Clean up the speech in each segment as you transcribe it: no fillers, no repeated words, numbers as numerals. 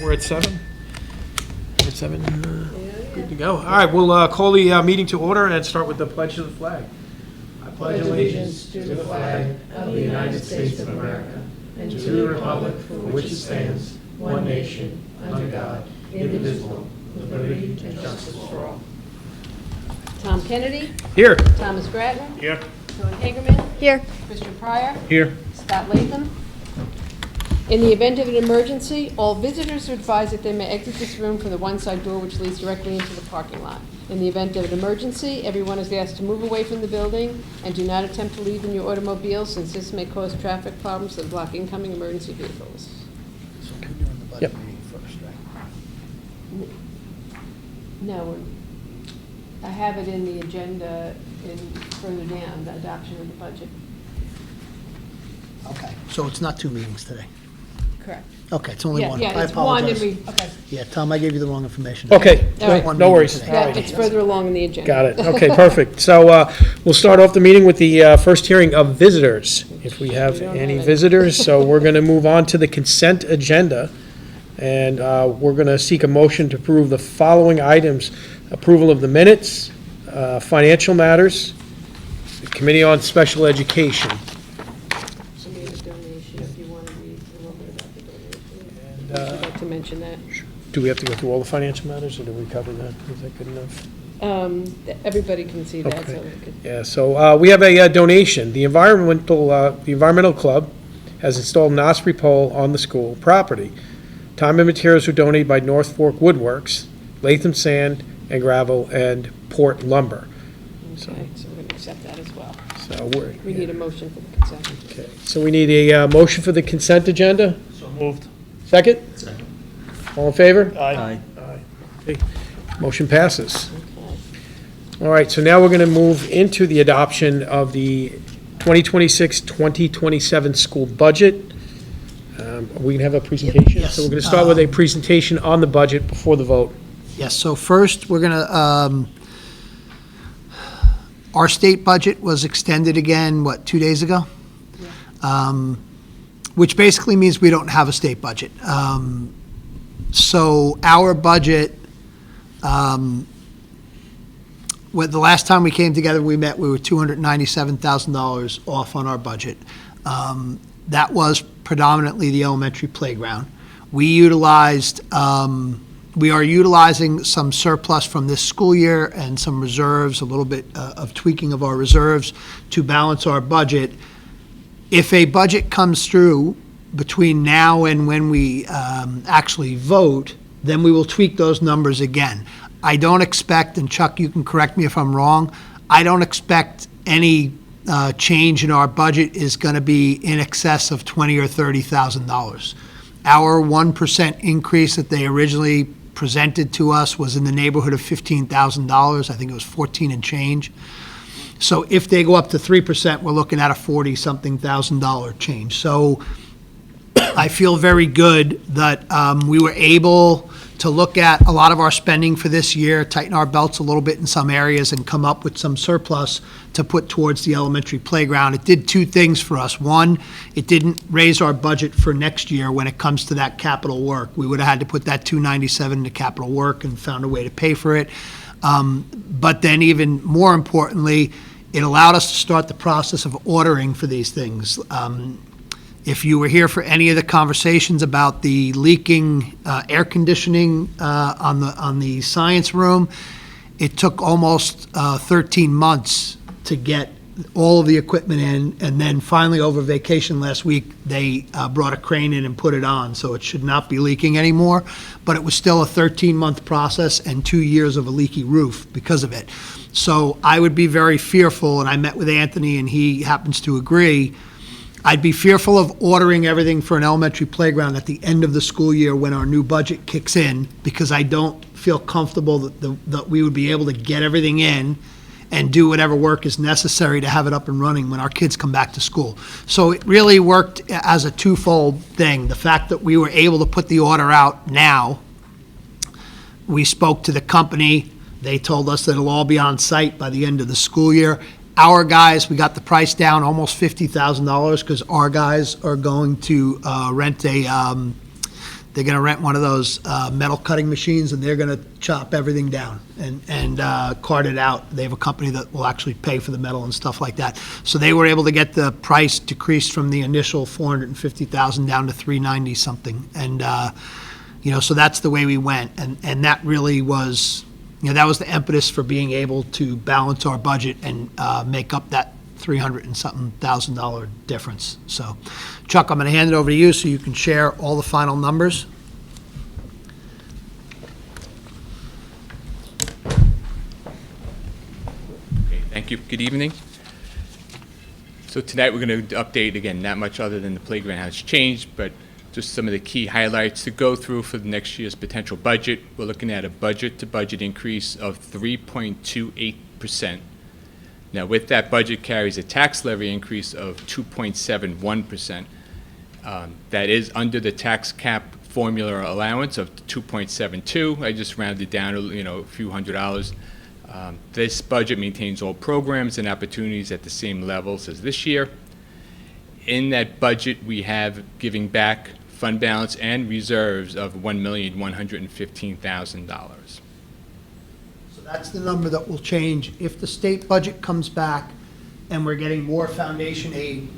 We're at 7? We're at 7? Good to go. All right, we'll call the meeting to order and start with the pledge of the flag. I pledge allegiance to the flag of the United States of America and to the republic for which it stands, one nation, under God, indivisible, with liberty and justice for all. Tom Kennedy. Here. Thomas Grattan. Here. John Hagerman. Here. Christian Pryor. Here. Scott Latham. In the event of an emergency, all visitors are advised that they may exit this room from the one side door which leads directly into the parking lot. In the event of an emergency, everyone is asked to move away from the building and do not attempt to leave in your automobile, since this may cause traffic problems that block incoming emergency vehicles. So we're doing the budget Yep. meeting first, right? No, I have it in the agenda further down, the adoption of the budget. Okay, so it's not 2 meetings today? Correct. Okay, it's only one. Yeah, I it's one, and apologize. okay. Yeah, Tom, I gave you the wrong information. Okay, All right. no worries. Today. Yeah, it's further along in the agenda. Got it. Okay, perfect. So we'll start off the meeting with the first hearing of visitors, if we have We don't any have any. visitors. So we're going to move on to the consent agenda, and we're going to seek a motion to approve the following items: approval of the minutes, financial matters, the Committee on Special Education. We have a donation, if you want to read a little bit about the donation. And, I'd like to mention that. Do we have to go through all the financial matters, or do we cover that? Is that good enough? Everybody can see that, Okay. so we could. Yeah, so we have a donation. The Environmental Club has installed an osprey pole on the school property. Time and materials were donated by North Fork Woodworks, Latham Sand and Gravel, and Port Lumber. Okay, so we're going to accept that as well. So We need a motion for the consent. okay. So we need a motion for the consent agenda? So moved. Second? Second. All in favor? Aye. Okay. Motion passes. Okay. All right, so now we're going to move into the adoption of the 2026-2027 school budget. Are we going to have a presentation? Yes. So we're going to start with a presentation on the budget before the vote. Yes, so first, we're going to, our state budget was extended again, 2 days ago? Which basically means we don't have a state budget. So our budget, the last time we came together, we met, we were $297,000 off on our budget. That was predominantly the elementary playground. We are utilizing some surplus from this school year and some reserves, a little bit of tweaking of our reserves to balance our budget. If a budget comes through between now and when we actually vote, then we will tweak those numbers again. I don't expect, and Chuck, you can correct me if I'm wrong, I don't expect any change in our budget is going to be in excess of $20,000 or $30,000. Our 1% increase that they originally presented to us was in the neighborhood of $15,000. I think it was 14 and change. So if they go up to 3%, we're looking at a $40-something thousand change. So I feel very good that we were able to look at a lot of our spending for this year, tighten our belts a little bit in some areas, and come up with some surplus to put towards the elementary playground. It did two things for us. One, it didn't raise our budget for next year when it comes to that capital work. We would have had to put that $297 into capital work and found a way to pay for it. But then even more importantly, it allowed us to start the process of ordering for these things. If you were here for any of the conversations about the leaking air conditioning on the science room, it took almost 13 months to get all of the equipment in, and then finally over vacation last week, they brought a crane in and put it on, so it should not be leaking anymore. But it was still a 13-month process and 2 years of a leaky roof because of it. So I would be very fearful, and I met with Anthony, and he happens to agree, I'd be fearful of ordering everything for an elementary playground at the end of the school year when our new budget kicks in, because I don't feel comfortable that we would be able to get everything in and do whatever work is necessary to have it up and running when our kids come back to school. So it really worked as a twofold thing. The fact that we were able to put the order out now, we spoke to the company. They told us that it'll all be on site by the end of the school year. Our guys, we got the price down almost $50,000 because our guys are going to rent they're going to rent one of those metal cutting machines, and they're going to chop everything down and cart it out. They have a company that will actually pay for the metal and stuff like that. So they were able to get the price decreased from the initial $450,000 down to $390 something. And, so that's the way we went. And that really was, that was the impetus for being able to balance our budget and make up that $300 and something thousand difference. So, Chuck, I'm going to hand it over to you so you can share all the final numbers. Okay, thank you. Good evening. So tonight we're going to update, again, not much other than the playground has changed, but just some of the key highlights to go through for the next year's potential budget. We're looking at a budget-to-budget increase of 3.28%. Now, with that budget carries a tax levy increase of 2.71%. That is under the tax cap formula allowance of 2.72. I just rounded down, a few $100. This budget maintains all programs and opportunities at the same levels as this year. In that budget, we have giving back fund balance and reserves of $1,115,000. That's the number that will change if the state budget comes back and we're getting more foundation aid.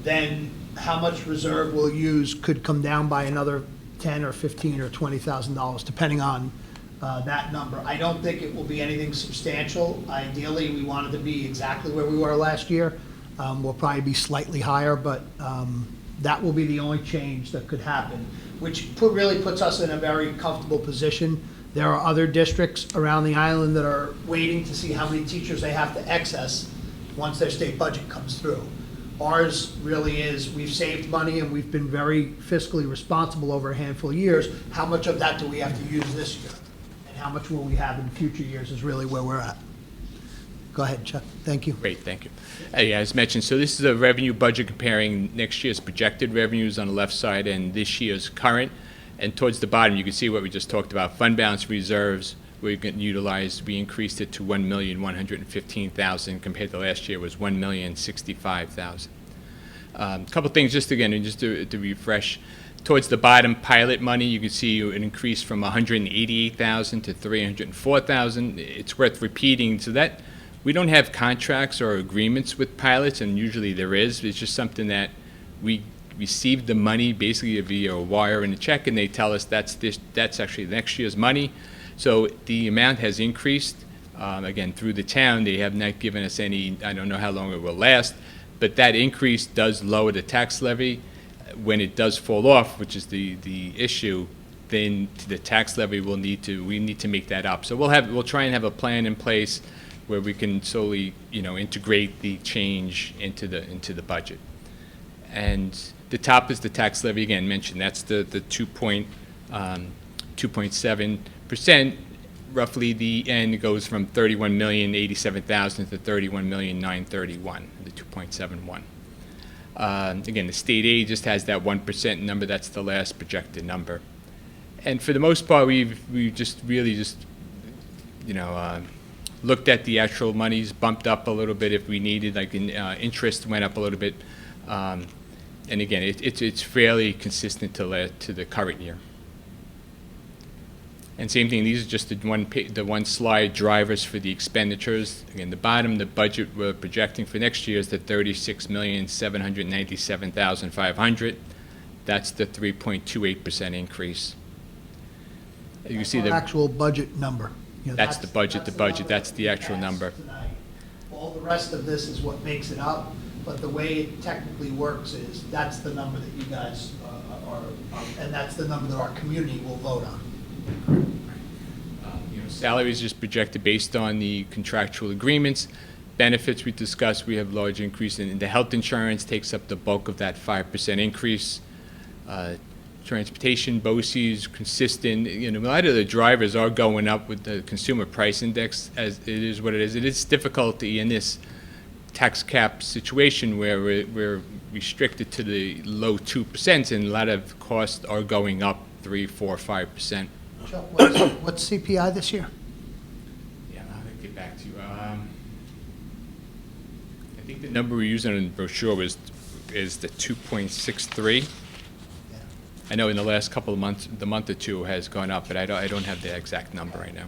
Then how much reserve we'll use could come down by another $10 or $15 or $20,000, depending on that number. I don't think it will be anything substantial. Ideally, we wanted to be exactly where we were last year. We'll probably be slightly higher, but that will be the only change that could happen, which really puts us in a very comfortable position. There are other districts around the island that are waiting to see how many teachers they have to excess once their state budget comes through. Ours really is, we've saved money and we've been very fiscally responsible over a handful of years. How much of that do we have to use this year? And how much will we have in future years is really where we're at. Go ahead, Chuck. Thank you. Great, thank you. As mentioned, so this is a revenue budget comparing next year's projected revenues on the left side and this year's current. And towards the bottom, you can see what we just talked about. Fund balance reserves, we can utilize, we increased it to $1,115,000 compared to last year was $1,065,000. A couple things just to refresh. Towards the bottom, pilot money, you can see an increase from $188,000 to $304,000. It's worth repeating, so that we don't have contracts or agreements with pilots, and usually there is. It's just something that we receive the money basically via a wire and a check, and they tell us that's actually next year's money. So the amount has increased. Again, through the town, they have not given us any, I don't know how long it will last, but that increase does lower the tax levy. When it does fall off, which is the issue, then the tax levy we need to make that up. So we'll try and have a plan in place where we can solely, integrate the change into the budget. And the top is the tax levy, again, mentioned. That's the 2.7%. Roughly the end goes from $31,087,000 to $31,931,000, the 2.71. Again, the state aid just has that 1% number. That's the last projected number. And for the most part, we've just looked at the actual monies, bumped up a little bit if we needed, like interest went up a little bit. And again, it's fairly consistent to the current year. And same thing, these are just the one slide drivers for the expenditures. Again, the bottom, the budget we're projecting for next year is the $36,797,500. That's the 3.28% increase. You can see the actual budget number. That's the budget. That's the actual number. Tonight. All the rest of this is what makes it up, but the way it technically works is that's the number that you guys are, and that's the number that our community will vote on. Salaries just projected based on the contractual agreements. Benefits we discussed, we have large increase in the health insurance, takes up the bulk of that 5% increase. Transportation, BOCES, consistent. A lot of the drivers are going up with the consumer price index, as it is what it is. It is difficulty in this tax cap situation where we're restricted to the low 2%, and a lot of costs are going up 3%, 4%, 5%. Chuck, what's CPI this year? Yeah, I'll get back to you. I think the number we're using in the brochure is the 2.63. Yeah. I know in the last couple of months, the month or two has gone up, but I don't have the exact number right now.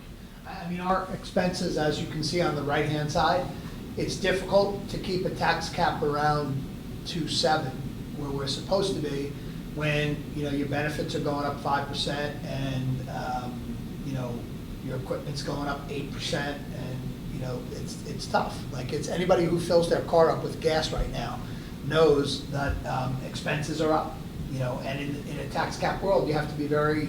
I mean, our expenses, as you can see on the right-hand side, it's difficult to keep a tax cap around 2.7, where we're supposed to be, when, you know, your benefits are going up 5% and, you know, your equipment's going up 8%, and, you know, it's tough. Like, it's anybody who fills their car up with gas right now knows that expenses are up, you know, and in a tax cap world, you have to be very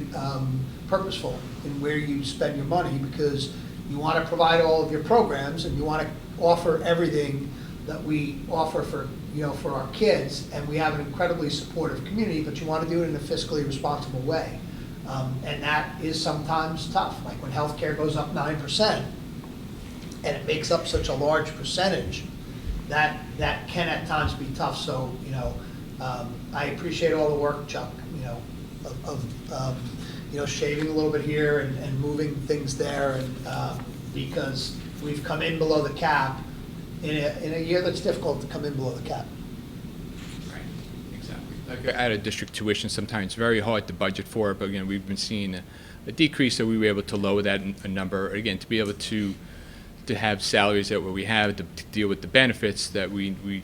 purposeful in where you spend your money, because you want to provide all of your programs and you want to offer everything that we offer for, you know, for our kids, and we have an incredibly supportive community, but you want to do it in a fiscally responsible way. And that is sometimes tough, like when healthcare goes up 9% and it makes up such a large percentage, that can at times be tough. So, you know, I appreciate all the work, Chuck, you know, of you know, shaving a little bit here and moving things there, and because we've come in below the cap in a year that's difficult to come in below the cap. Right, exactly. Like at a district tuition, sometimes it's very hard to budget for it, but again, we've been seeing a decrease, so we were able to lower that a number, again, to be able to have salaries that we have to deal with the benefits that we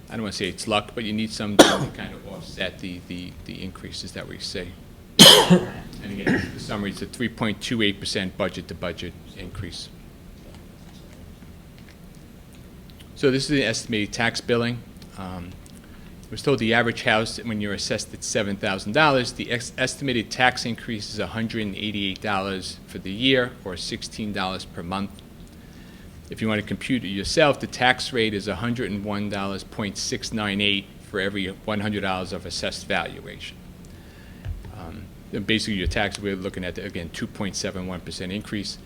I don't want to say it's luck, but you need some to kind of offset the increases that we see. And again, the summary is a 3.28% budget-to-budget increase. So this is the estimated tax billing. We're told the average house, when you're assessed at $7,000, the estimated tax increase is $188 for the year, or $16 per month. If you want to compute it yourself, the tax rate is $101.698 for every $100 of assessed valuation. And basically, your tax, we're looking at, again, 2.71% increase.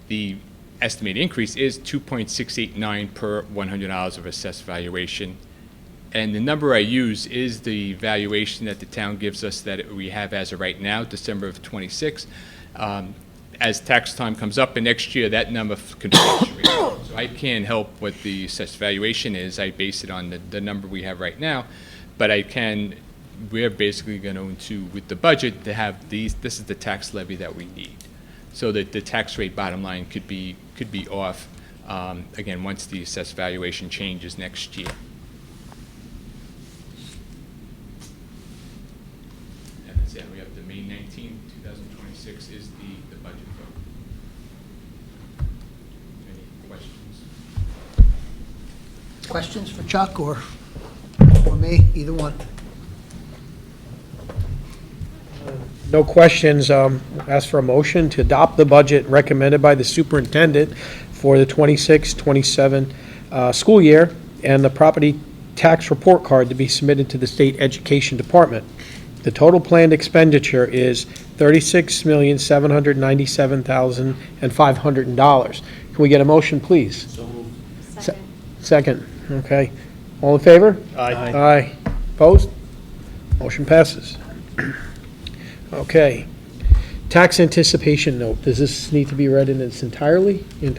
The estimated increase is $2.689 per $100 of assessed valuation. And the number I use is the valuation that the town gives us that we have as of right now, December of '26. As tax time comes up in next year, that number can fluctuate. So I can't help what the assessed valuation is. I base it on the number we have right now. But we're basically going to, with the budget, to have this is the tax levy that we need. So that the tax rate bottom line could be off, again, once the assessed valuation changes next year. And that's it. We have the May 19, 2026 is the budget vote. Any questions? Questions for Chuck or me, either one? No questions. Ask for a motion to adopt the budget recommended by the superintendent for the 26-27 school year, and the property tax report card to be submitted to the State Education Department. The total planned expenditure is $36,797,500. Can we get a motion, please? So moved. Second, okay. All in favor? Aye. Aye. Opposed? Motion passes. Okay. Tax anticipation note. Does this need to be read in its entirety? You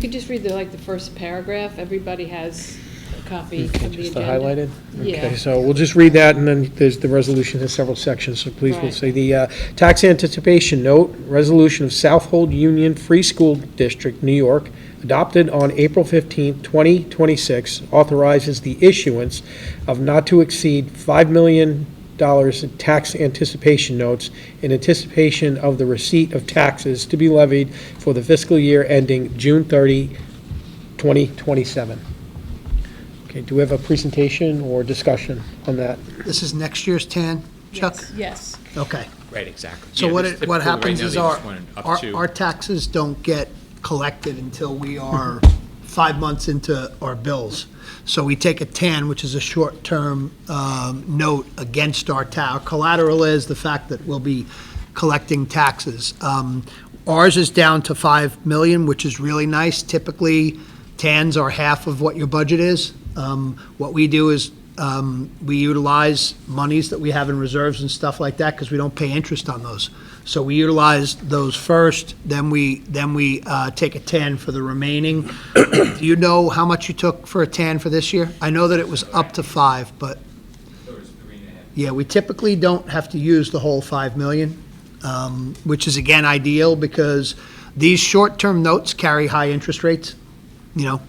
could just read the first paragraph. Everybody has a copy of the agenda. Just highlighted? Yeah. Okay, so we'll just read that, and then there's the resolution has several sections, so please, we'll Right. say the tax anticipation note, resolution of Southold Union Free School District, New York, adopted on April 15, 2026, authorizes the issuance of not to exceed $5 million in tax anticipation notes in anticipation of the receipt of taxes to be levied for the fiscal year ending June 30, 2027. Okay, do we have a presentation or discussion on that? This is next year's TAN, Chuck? Yes. Okay. Right, exactly. So Yeah, what this it- typically what right happens now is they just want it up to- our taxes don't get collected until we are 5 months into our bills. So we take a TAN, which is a short-term note against our collateral is the fact that we'll be collecting taxes. Ours is down to 5 million, which is really nice. Typically, TANs are half of what your budget is. What we do is we utilize monies that we have in reserves and stuff like that because we don't pay interest on those. So we utilize those first, then we take a TAN for the remaining. Do you know how much you took for a TAN for this year? I know that it was up to 5, but So it's 3.5 Yeah, we typically don't have to use the whole 5 million, which is again ideal because these short-term notes carry high interest rates, you know.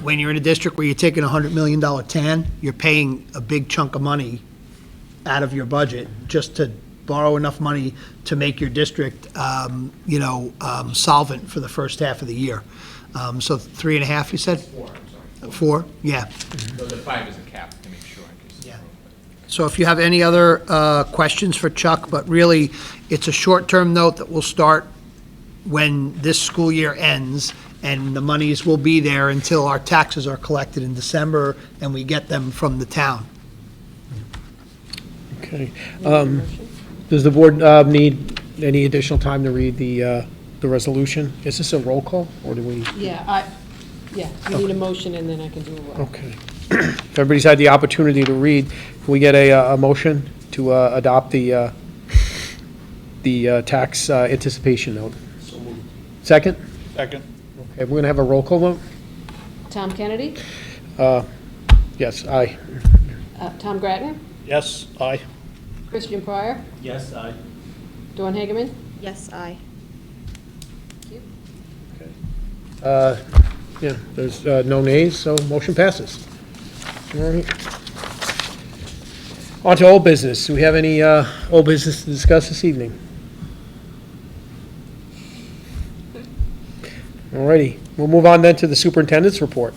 When you're in a district where you're taking a $100 million TAN, you're paying a big chunk of money out of your budget just to borrow enough money to make your district, solvent for the first half of the year. So 3.5, you said? 4, I'm sorry. 4, yeah. So the 5 is a cap to make sure. in case- Yeah. So if you have any other questions for Chuck, but really, it's a short-term note that will start when this school year ends, and the monies will be there until our taxes are collected in December, and we get them from the town. Okay. Does the board need any additional time to read the resolution? Is this a roll call, or do we? Yeah, we need a motion and then I can do a roll. Okay. If everybody's had the opportunity to read, can we get a motion to adopt the tax anticipation note? Second? Second. Okay, we're going to have a roll call vote? Tom Kennedy? Yes, aye. Tom Grattan? Yes, aye. Christian Pryor? Yes, aye. Dawn Hageman? Yes, aye. Yeah, there's no nays, so motion passes. All right. On to old business. Do we have any old business to discuss this evening? All righty, we'll move on then to the superintendent's report.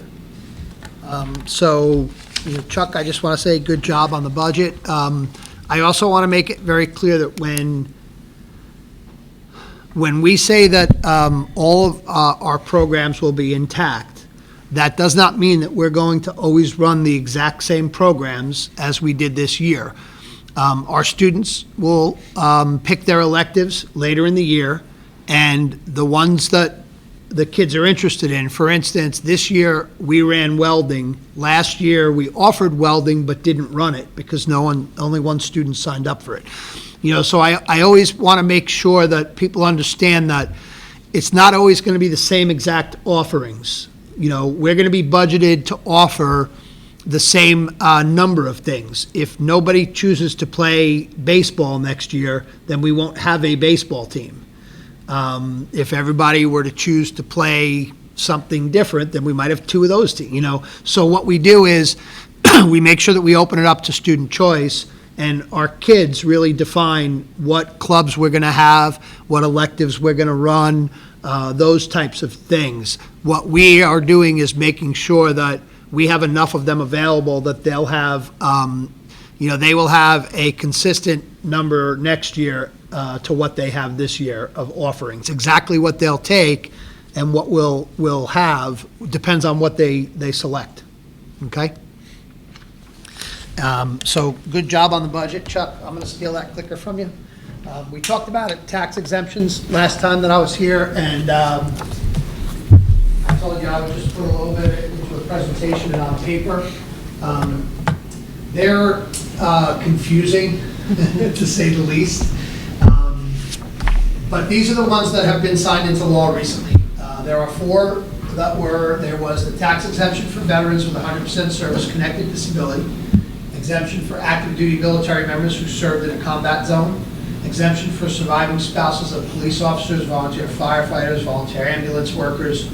So, Chuck, I just want to say good job on the budget. I also want to make it very clear that when we say that all of our programs will be intact, that does not mean that we're going to always run the exact same programs as we did this year. Our students will pick their electives later in the year, and the ones that the kids are interested in. For instance, this year we ran welding. Last year we offered welding but didn't run it because only one student signed up for it. So I always want to make sure that people understand that it's not always going to be the same exact offerings. We're going to be budgeted to offer the same number of things. If nobody chooses to play baseball next year, then we won't have a baseball team. If everybody were to choose to play something different, then we might have 2 of those teams, So what we do is we make sure that we open it up to student choice, and our kids really define what clubs we're going to have, what electives we're going to run, those types of things. What we are doing is making sure that we have enough of them available that they'll have, they will have a consistent number next year to what they have this year of offerings. Exactly what they'll take and what we'll have depends on what they select, okay? So good job on the budget, Chuck. I'm going to steal that clicker from you. We talked about it, tax exemptions, last time that I was here, and I told you I would just put a little bit into a presentation and on paper. They're confusing, to say the least. But these are the ones that have been signed into law recently. There are 4 there was the tax exemption for veterans with 100% service-connected disability, exemption for active duty military members who served in a combat zone, exemption for surviving spouses of police officers, volunteer firefighters, volunteer ambulance workers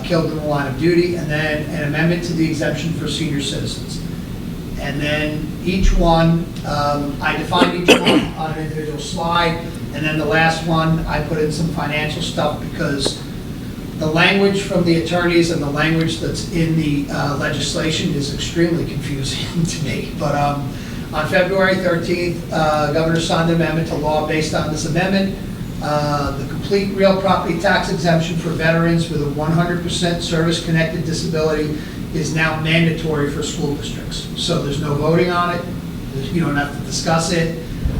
killed in the line of duty, and then an amendment to the exemption for senior citizens. And then each one, I defined each one on an individual slide, and then the last one, I put in some financial stuff because the language from the attorneys and the language that's in the legislation is extremely confusing to me. But on February 13th, Governor signed an amendment to law based on this amendment. The complete real property tax exemption for veterans with a 100% service-connected disability is now mandatory for school districts. So there's no voting on it. You don't have to discuss it.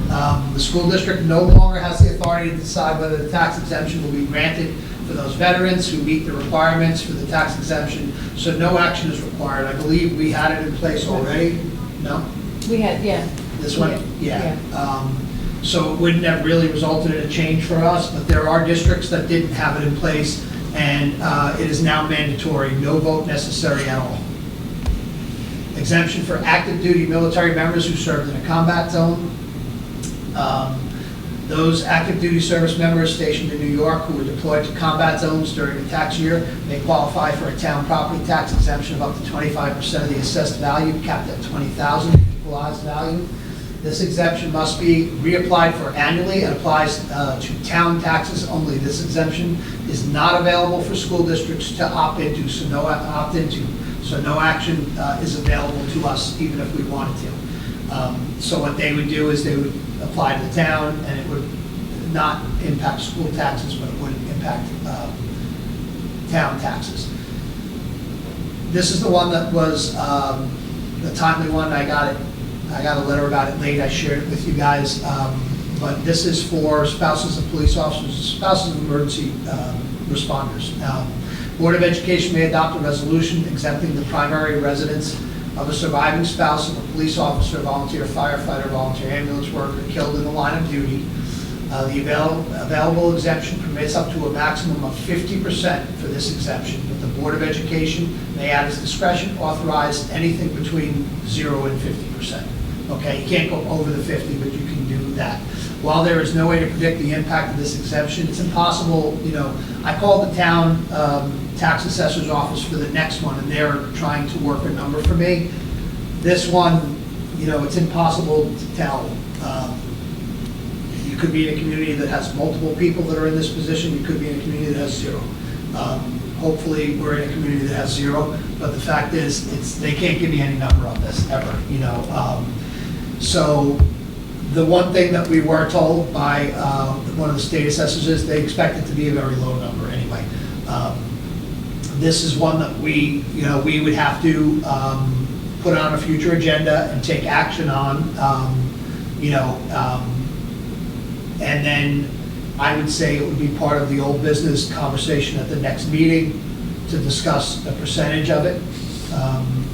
The school district no longer has the authority to decide whether the tax exemption will be granted for those veterans who meet the requirements for the tax exemption. So no action is required. I believe we had it in place already. No? We had, yeah. This one? Yeah. So it wouldn't have really resulted in a change for us, but there are districts that didn't have it in place, and it is now mandatory, no vote necessary at all. exemption for active duty military members who served in a combat zone. Those active duty service members stationed in New York who were deployed to combat zones during the tax year may qualify for a town property tax exemption of up to 25% of the assessed value, capped at $20,000 equalized value. This exemption must be reapplied for annually and applies to town taxes only. This exemption is not available for school districts to opt into, so no action is available to us even if we wanted to. So what they would do is they would apply to the town, and it would not impact school taxes, but it would impact town taxes. This is the one that was the timely one. I got a letter about it late. I shared it with you guys. But this is for spouses of police officers, spouses of emergency responders. Board of Education may adopt a resolution exempting the primary residence of a surviving spouse of a police officer, volunteer firefighter, volunteer ambulance worker killed in the line of duty. The available exemption permits up to a maximum of 50% for this exemption, but the Board of Education may at its discretion authorize anything between 0 and 50%. Okay, you can't go over the 50, but you can do that. While there is no way to predict the impact of this exemption, it's impossible. I called the town tax assessor's office for the next one, and they're trying to work a number for me. This one, it's impossible to tell. You could be in a community that has multiple people that are in this position. You could be in a community that has 0. Hopefully, we're in a community that has 0, but the fact is, they can't give me any number on this ever. So the one thing that we were told by one of the state assessors is they expect it to be a very low number anyway. This is one that we would have to put on a future agenda and take action on, and then I would say it would be part of the old business conversation at the next meeting to discuss the percentage of it.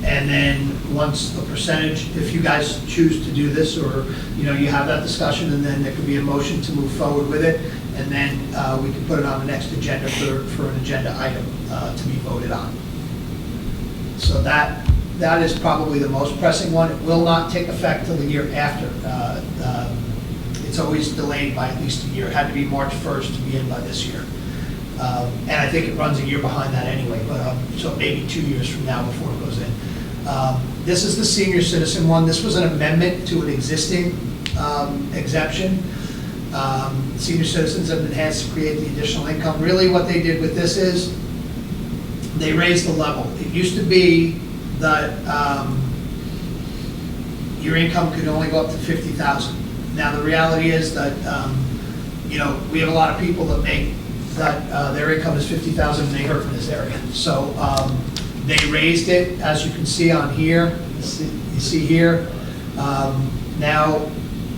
And then once the percentage, if you guys choose to do this, or you have that discussion, and then there could be a motion to move forward with it, and then we can put it on the next agenda for an agenda item to be voted on. So that is probably the most pressing one. It will not take effect till the year after. It's always delayed by at least a year. It had to be March 1st to be in by this year. And I think it runs a year behind that anyway, but so maybe 2 years from now before it goes in. This is the senior citizen one. This was an amendment to an existing exemption. Senior citizens have been enhanced to create the additional income. Really what they did with this is they raised the level. It used to be that your income could only go up to $50,000. Now the reality is that we have a lot of people that make that their income is $50,000 and they hurt in this area. So they raised it, as you can see on here. You see here. Now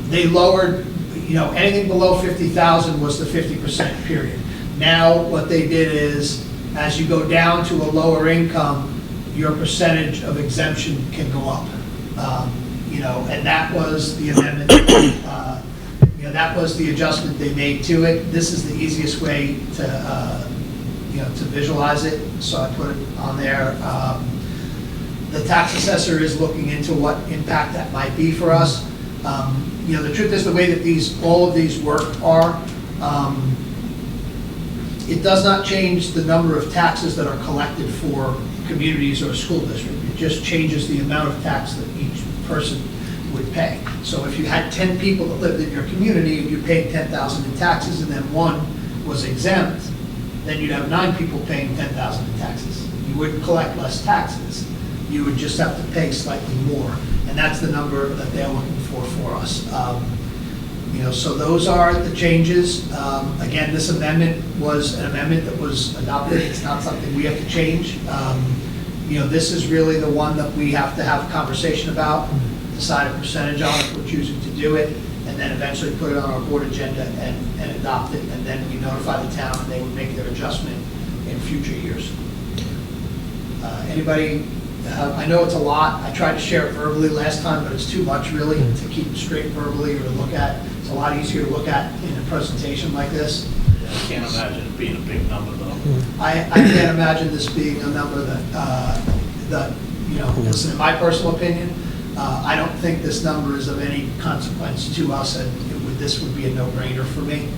they lowered, anything below $50,000 was the 50% period. Now what they did is, as you go down to a lower income, your percentage of exemption can go up. And that was the amendment. That was the adjustment they made to it. This is the easiest way to visualize it, so I put it on there. The tax assessor is looking into what impact that might be for us. The truth is, the way that all of these work are, it does not change the number of taxes that are collected for communities or a school district. It just changes the amount of tax that each person would pay. So if you had 10 people that lived in your community and you paid $10,000 in taxes and then one was exempt, then you'd have 9 people paying $10,000 in taxes. You wouldn't collect less taxes. You would just have to pay slightly more. And that's the number that they're looking for us. So those are the changes. Again, this amendment was an amendment that was adopted. It's not something we have to change. This is really the one that we have to have a conversation about, decide a percentage on if we're choosing to do it, and then eventually put it on our board agenda and adopt it, and then we notify the town and they would make their adjustment in future years. Anybody, I know it's a lot. I tried to share it verbally last time, but it's too much really to keep straight verbally or to look at. It's a lot easier to look at in a presentation like this. Yeah, I can't imagine it being a big number though. I can't imagine this being a number that listen, in my personal opinion, I don't think this number is of any consequence to us, and this would be a no-brainer for me.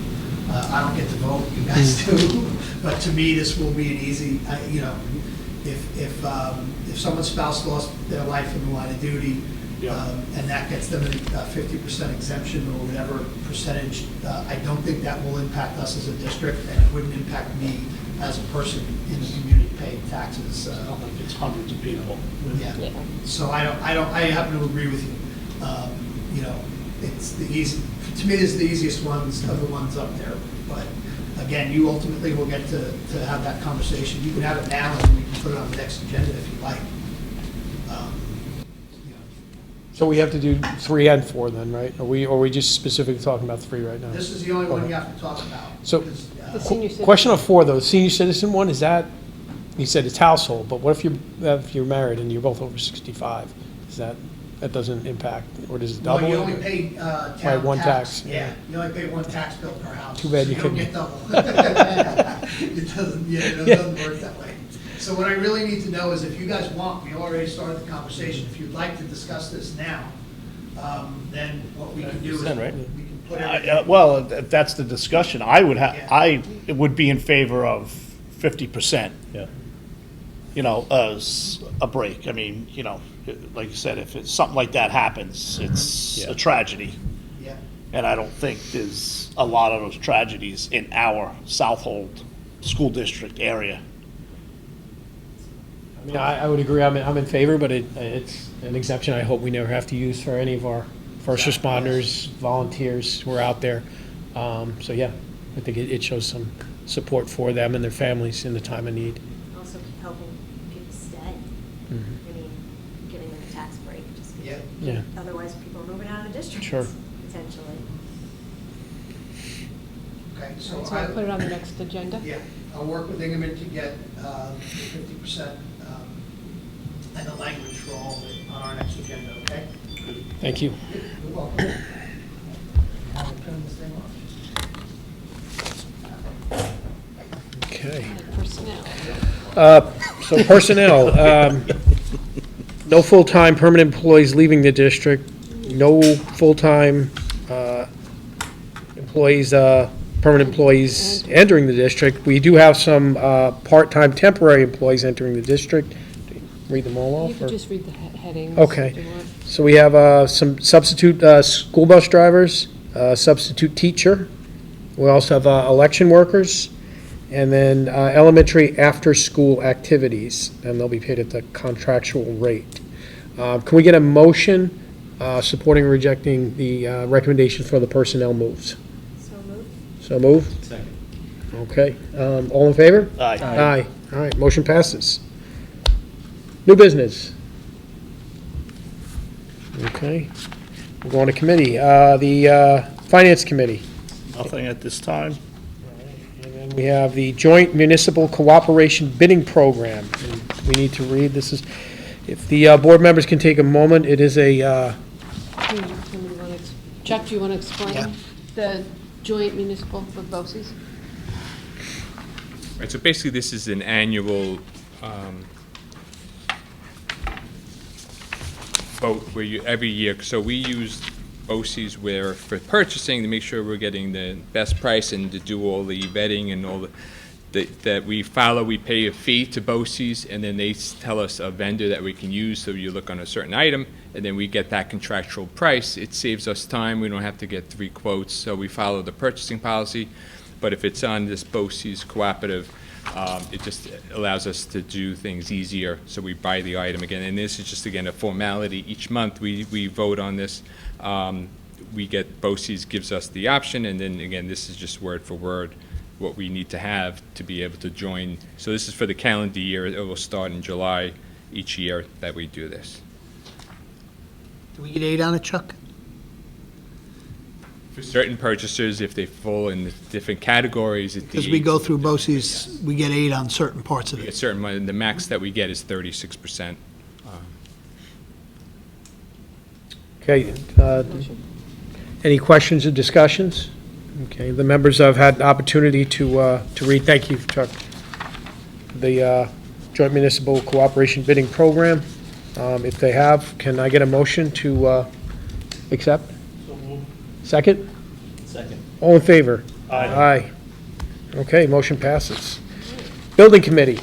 I don't get to vote, you guys do, but to me, this will be an easy, if someone's spouse lost their life in the line of duty, and that gets them a 50% exemption or whatever percentage, I don't think that will impact us as a district, and it wouldn't impact me as a person in the community paying taxes. It's hundreds of people. Yeah, so I happen to agree with you. It's the easy, to me, it's the easiest ones of the ones up there. But again, you ultimately will get to have that conversation. You can have it now, and we can put it on the next agenda if you like. So we have to do 3 and 4 then, right? Are we just specifically talking about 3 right now? This is the only one you have to talk about. So- because, The senior citizen. Question on 4 though, the senior citizen one, is that, you said it's household, but what if you're married and you're both over 65? Is that doesn't impact, or does it double? Well, you only pay town Right, one tax. tax, Yeah, you only pay one tax bill per house. Too bad so you don't couldn't- get double. It doesn't work that way. So what I really need to know is if you guys want, we already started the conversation, if you'd like to discuss this now, then what we can do is we Right. can put everything. Well, if that's the discussion, I would Yeah. I would be in favor of 50%. Yeah. As a break. I mean, like you said, if it's something like that happens, it's Yeah. a tragedy. Yeah. And I don't think there's a lot of those tragedies in our Southold school district area. I mean, I would agree, I'm in favor, but it's an exemption I hope we never have to use for any of our first responders, volunteers who are out there. So yeah, I think it shows some support for them and their families in the time of need. Also helping people stay. I mean, giving them a tax break, just because Yeah. Yeah. otherwise people are moving out of the district. Sure. Potentially. Okay, So so I'll put it on the next agenda. yeah, I'll work with Ingeman to get the 50% and the language for all of it on our next agenda, okay? Thank you. You're welcome. I'll turn this thing off. Okay. Personnel. So personnel, no full-time permanent employees leaving the district, no full-time employees, permanent employees entering the district. We do have some part-time temporary employees entering the district. Read them all You off? could or- just read the headings. Okay. if you want. So we have some substitute school bus drivers, substitute teacher. We also have election workers, and then elementary after-school activities, and they'll be paid at the contractual rate. Can we get a motion supporting or rejecting the recommendation for the personnel moves? So moved. So moved? Second. Okay. All in favor? Aye. Aye. All right, motion passes. New business. Okay. We'll go on to committee. The Finance Committee. Nothing at this time. And then we have the Joint Municipal Cooperation Bidding Program. And we need to read, this is, if the board members can take a moment, it is a, Chuck, do you want to explain Yeah. the joint municipal with BOCES? Right, so basically, this is an annual vote where you, every year, so we use BOCES where, for purchasing, to make sure we're getting the best price and to do all the vetting and all that we follow, we pay a fee to BOCES, and then they tell us a vendor that we can use, so you look on a certain item, and then we get that contractual price. It saves us time, we don't have to get 3 quotes, so we follow the purchasing policy. But if it's on this BOCES cooperative, it just allows us to do things easier, so we buy the item again. And this is just, again, a formality. Each month, we vote on this. We get, BOCES gives us the option, and then, again, this is just word for word what we need to have to be able to join. So this is for the calendar year. It will start in July each year that we do this. Do we get 8 on it, Chuck? For certain purchasers, if they fall in the different categories, it Because we go through BOCES, we get 8 on certain parts of we get it. certain money. The max that we get is 36%. okay. Any questions or discussions? Okay, the members have had the opportunity to read, thank you, Chuck, the Joint Municipal Cooperation Bidding Program. If they have, can I get a motion to accept? Second? Second. All in favor? Aye. Aye. Okay, motion passes. Building committee.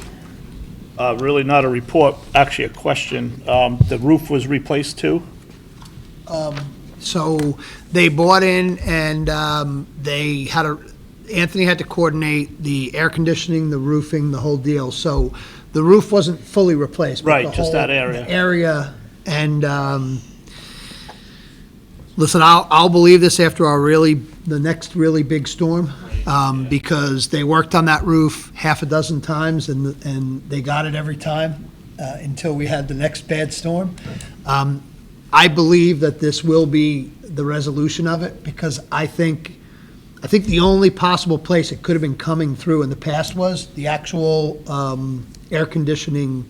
Really not a report, actually a question. The roof was replaced too? So they bought in and they had Anthony had to coordinate the air conditioning, the roofing, the whole deal. So the roof wasn't fully replaced. but Right, the just whole- that area. the area, and listen, I'll believe this after the next really big storm, because they worked on that roof half a dozen times and they got it every time until we had the next bad storm. I believe that this will be the resolution of it, because I think the only possible place it could have been coming through in the past was the actual air conditioning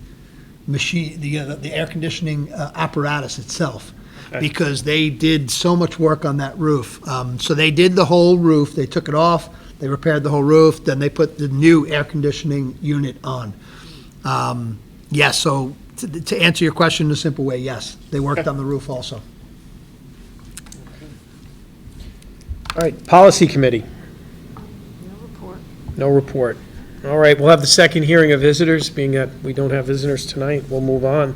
machine, the air conditioning apparatus itself, Okay. because they did so much work on that roof. So they did the whole roof, they took it off, they repaired the whole roof, then they put the new air conditioning unit on. Yes, so to answer your question in a simple way, yes, they worked on the roof also. All right, policy committee. No report. No report. All right, we'll have the second hearing of visitors, being that we don't have visitors tonight. We'll move on.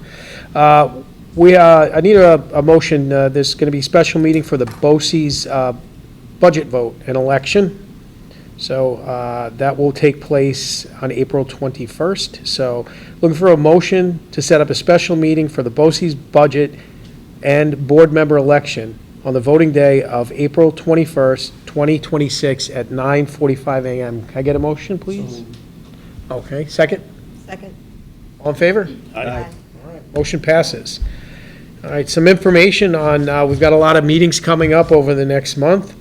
I need a motion. There's going to be a special meeting for the BOCES budget vote and election. So that will take place on April 21st. So looking for a motion to set up a special meeting for the BOCES budget and board member election on the voting day of April 21st, 2026 at 9:45 a.m. Can I get a motion, please? Okay, second? Second. All in favor? Aye. Motion passes. All right, some information on, we've got a lot of meetings coming up over the next month.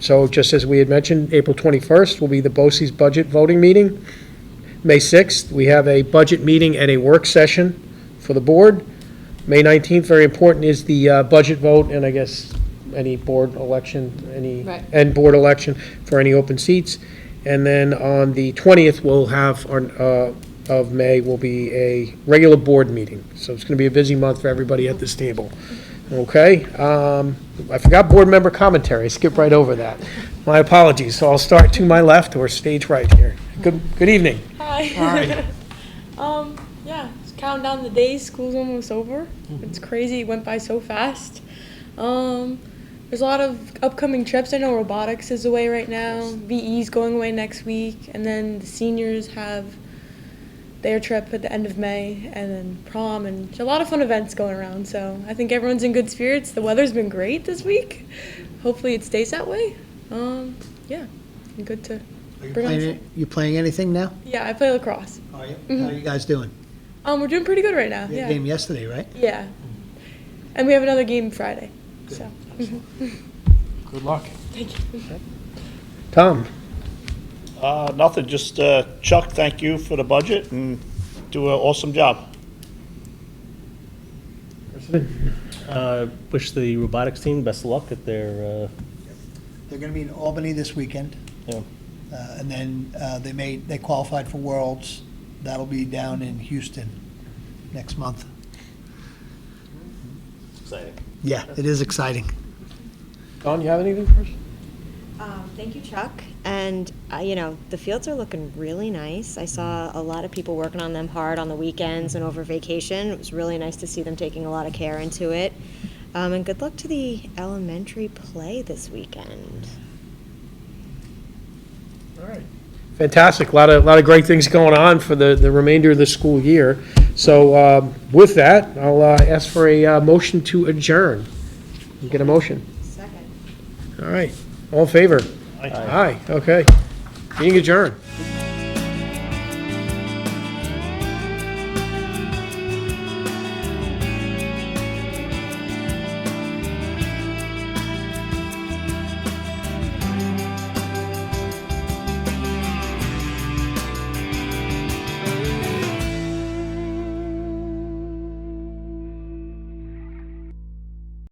So just as we had mentioned, April 21st will be the BOCES budget voting meeting. May 6th, we have a budget meeting and a work session for the board. May 19th, very important, is the budget vote, and I guess any board election, Right. and board election for any open seats. And then on the 20th, we'll have, of May, will be a regular board meeting. So it's going to be a busy month for everybody at this table. Okay? I forgot board member commentary. I skipped right over that. My apologies. So I'll start to my left or stage right here. Good evening. Hi. All right. Yeah, just counting down the days. School's almost over. It's crazy. It went by so fast. There's a lot of upcoming trips. I know robotics is away right now. VE's going away next week, and then the seniors have their trip at the end of May, and then prom, and there's a lot of fun events going around. So I think everyone's in good spirits. The weather's been great this week. Hopefully it stays that way. Yeah, I'm good to bring on. You playing anything now? Yeah, I play lacrosse. Are you? How are you guys doing? We're doing pretty good right now. You had Yeah. a game yesterday, right? Yeah. And we have another game Friday. So. Good luck. Thank you. Tom? Nothing, just Chuck, thank you for the budget and do an awesome job. Wish the robotics team best of luck at their, They're going to be in Albany this weekend, yeah. and then they qualified for Worlds. That'll be down in Houston next month. Exciting. Yeah, it is exciting. Don, you have anything for us? Thank you, Chuck. And, the fields are looking really nice. I saw a lot of people working on them hard on the weekends and over vacation. It was really nice to see them taking a lot of care into it. And good luck to the elementary play this weekend. All right. Fantastic. A lot of great things going on for the remainder of the school year. So with that, I'll ask for a motion to adjourn. Get a motion. Second. All right. All in favor? Aye. Aye. Okay. Meeting adjourned.